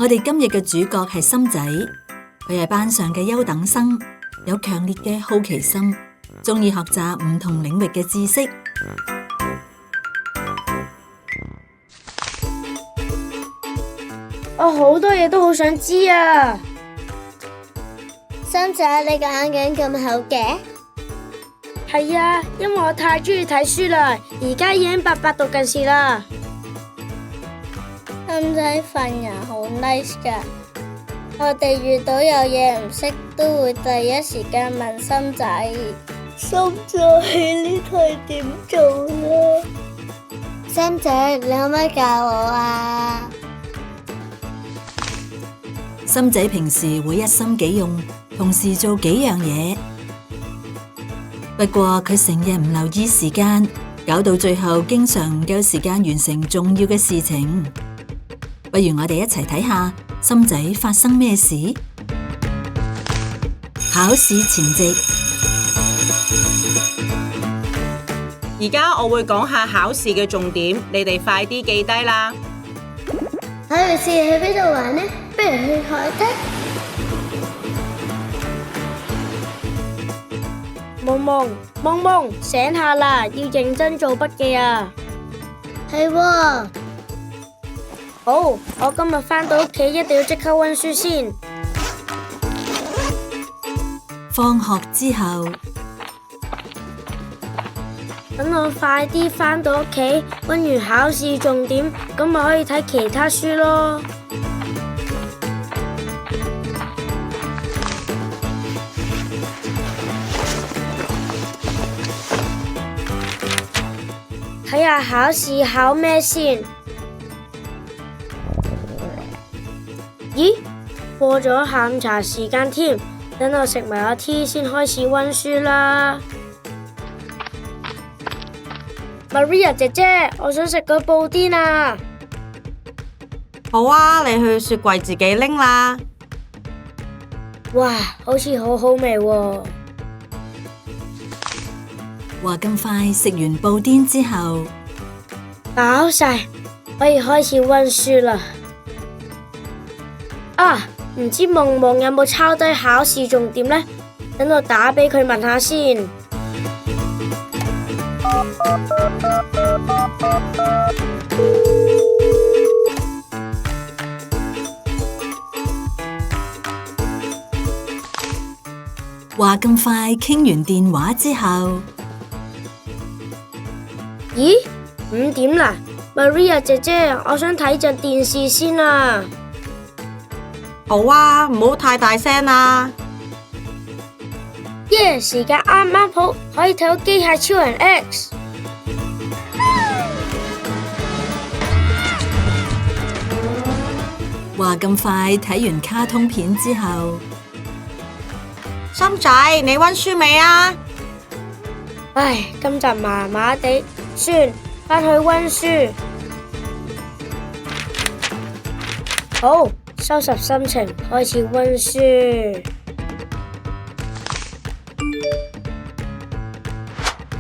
我哋今日嘅主角係森仔，佢係班上嘅優等生，有強烈嘅好奇心，鍾意學習唔同領域嘅知識。我好多嘢都好想知啊！森仔，你個眼鏡咁厚嘅？係啊，因為我太中意睇書啦，而家已經白讀近視啦。森仔份人好 nice 噶，我哋遇到有嘢唔識都會第一時間問森仔。森仔，呢題點做呢？森仔，你可唔可以教我啊？森仔平時會一心幾用，同時做幾樣嘢。不過佢成日唔留意時間，搞到最後經常唔夠時間完成重要嘅事情。不如我哋一齊睇下森仔發生咩事。考試前夕，而家我會講下考試嘅重點，你哋快啲記低啦。考完試去邊度玩呢？不如去海灘。夢夢，醒下啦，要認真做筆記啊！係喎。好，我今日返到屋企一定要即刻溫書先。放學之後，等我快啲返到屋企，溫完考試重點，咁咪可以睇其他書咯。睇下考試考咩先？咦，過咗下午茶時間添，等我食埋個 tea 先開始溫書啦。Maria 姐姐，我想食個布甸啊！好啊，你去雪櫃自己拎啦。哇，好似好好味喎！話咁快食完布甸之後，飽晒，可以開始溫書啦。啊，唔知夢夢有冇抄低考試重點呢？等我打俾佢問下先。話咁快傾完電話之後，咦，5點啦 ，Maria 姐姐，我想睇陣電視先啊。好啊，唔好太大聲啦。耶，時間啱啱好，可以睇到機械超人 X。話咁快睇完卡通片之後，森仔，你溫書未啊？唉，今集麻麻地，算，返去溫書。好，收拾心情，開始溫書。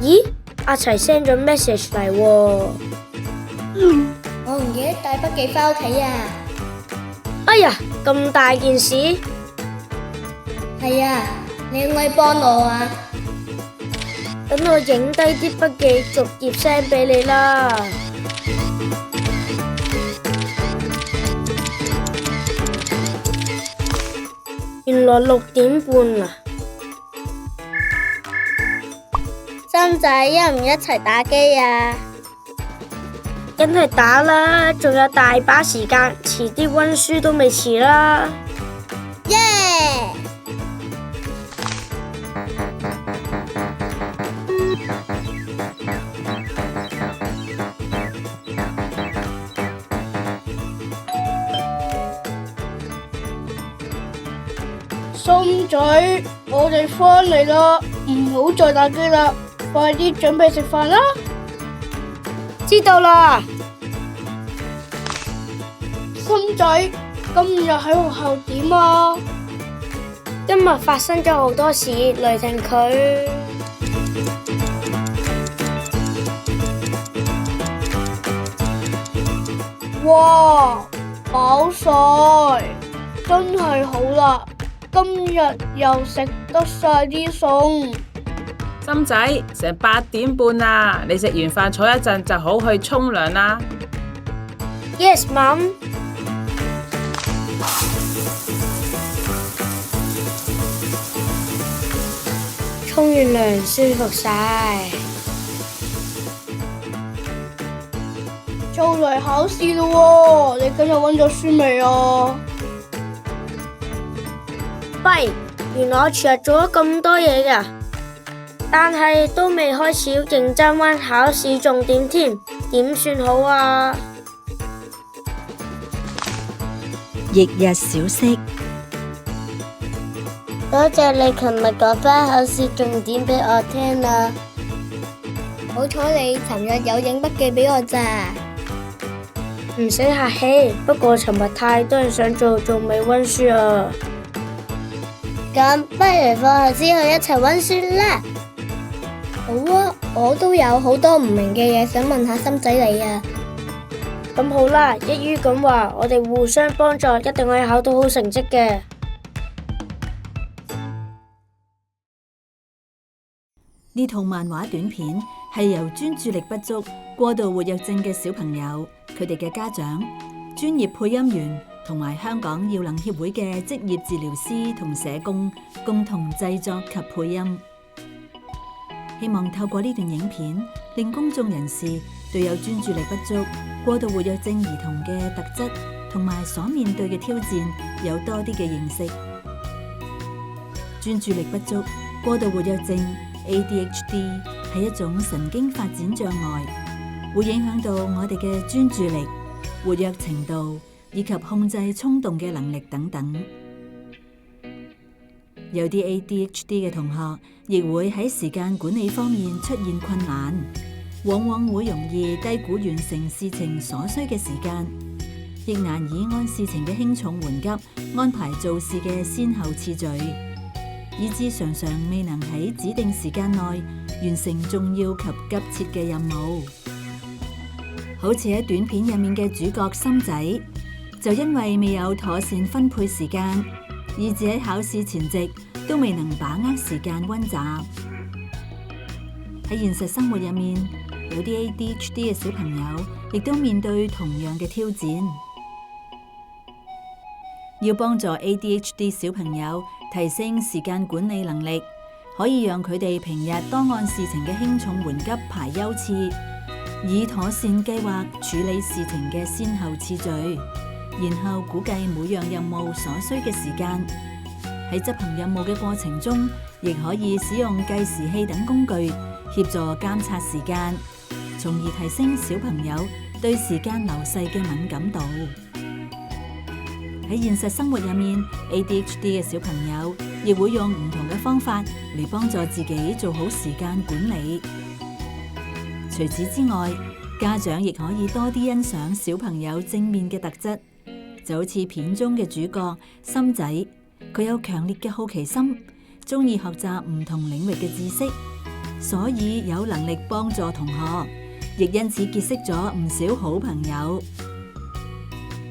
咦，阿齊 send 咗 message 嚟喎。我唔記得帶筆記返屋企啊！哎呀，咁大件事！係啊，你可唔可以幫我啊？等我影低啲筆記，逐頁 send 俾你啦。原來6點半啦。森仔，一唔一齊打機啊？梗係打啦，仲有大把時間，遲啲溫書都未遲啦。耶！森仔，我哋返嚟啦，唔好再打機啦，快啲準備食飯啦！知道啦。森仔，今日喺學校點啊？今日發生咗好多事，雷霆佢。哇！飽晒，真係好啦！今日又食得晒啲餸。心仔，成8點半啦，你食完飯坐一陣就好去沖涼啦。Yes, Mum。沖完涼舒服晒。就嚟考試咯喎，你今日溫咗書未啊？喂，原來我全日做咗咁多嘢㗎，但係都未開始認真溫考試重點添，點算好啊？翌日小息，多謝你琴日講返考試重點俾我聽啦。好彩你尋日有影筆記俾我咋。唔使客氣，不過尋日太多人想做，仲未溫書啊。咁不如放學之後一齊溫書啦。好啊，我都有好多唔明嘅嘢想問下心仔你啊。咁好啦，一於咁話，我哋互相幫助，一定可以考到好成績嘅。呢套漫畫短片係由專注力不足、過度活躍症嘅小朋友、佢哋嘅家長、專業配音員同埋香港耀能協會嘅職業治療師同社工共同製作及配音。希望透過呢段影片，令公眾人士對有專注力不足、過度活躍症兒童嘅特質同埋所面對嘅挑戰有多啲嘅認識。專注力不足、過度活躍症 ADHD 係一種神經發展障礙，會影響到我哋嘅專注力、活躍程度以及控制衝動嘅能力等等。有啲 ADHD 嘅同學亦會喺時間管理方面出現困難，往往會容易低估完成事情所需嘅時間，亦難以按事情嘅輕重緩急安排做事嘅先後次序，以致常常未能喺指定時間內完成重要及急切嘅任務。好似喺短片入面嘅主角心仔，就因為未有妥善分配時間，以致喺考試前夕都未能把握時間溫習。喺現實生活入面，有啲 ADHD 嘅小朋友亦都面對同樣嘅挑戰。要幫助 ADHD 小朋友提升時間管理能力，可以讓佢哋平日多按事情嘅輕重緩急排優次，以妥善計劃處理事情嘅先後次序，然後估計每樣任務所需嘅時間。喺執行任務嘅過程中，亦可以使用計時器等工具協助監察時間，從而提升小朋友對時間流逝嘅敏感度。喺現實生活入面， ADHD 嘅小朋友亦會用唔同嘅方法嚟幫助自己做好時間管理。除此之外，家長亦可以多啲欣賞小朋友正面嘅特質，就好似片中嘅主角心仔，佢有強烈嘅好奇心，鍾意學習唔同領域嘅知識，所以有能力幫助同學，亦因此結識咗唔少好朋友。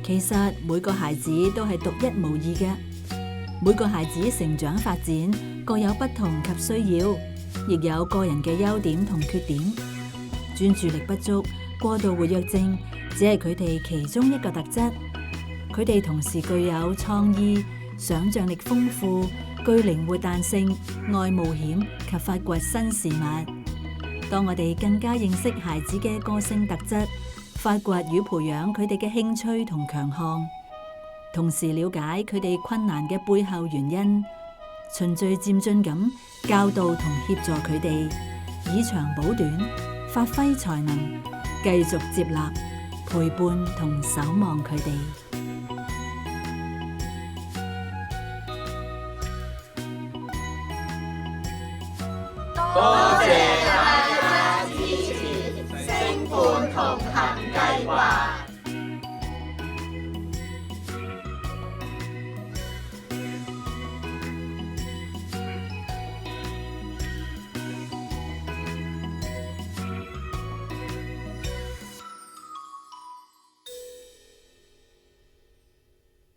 其實每個孩子都係獨一無二嘅，每個孩子成長發展各有不同及需要，亦有個人嘅優點同缺點。專注力不足、過度活躍症只係佢哋其中一個特質。佢哋同時具有創意、想象力豐富、具靈活彈性、愛冒險及發掘新事物。當我哋更加認識孩子嘅個性特質，發掘與培養佢哋嘅興趣同強項，同時了解佢哋困難嘅背後原因，循序漸進咁教導同協助佢哋，以長補短，發揮才能，繼續接納、陪伴同守望佢哋。多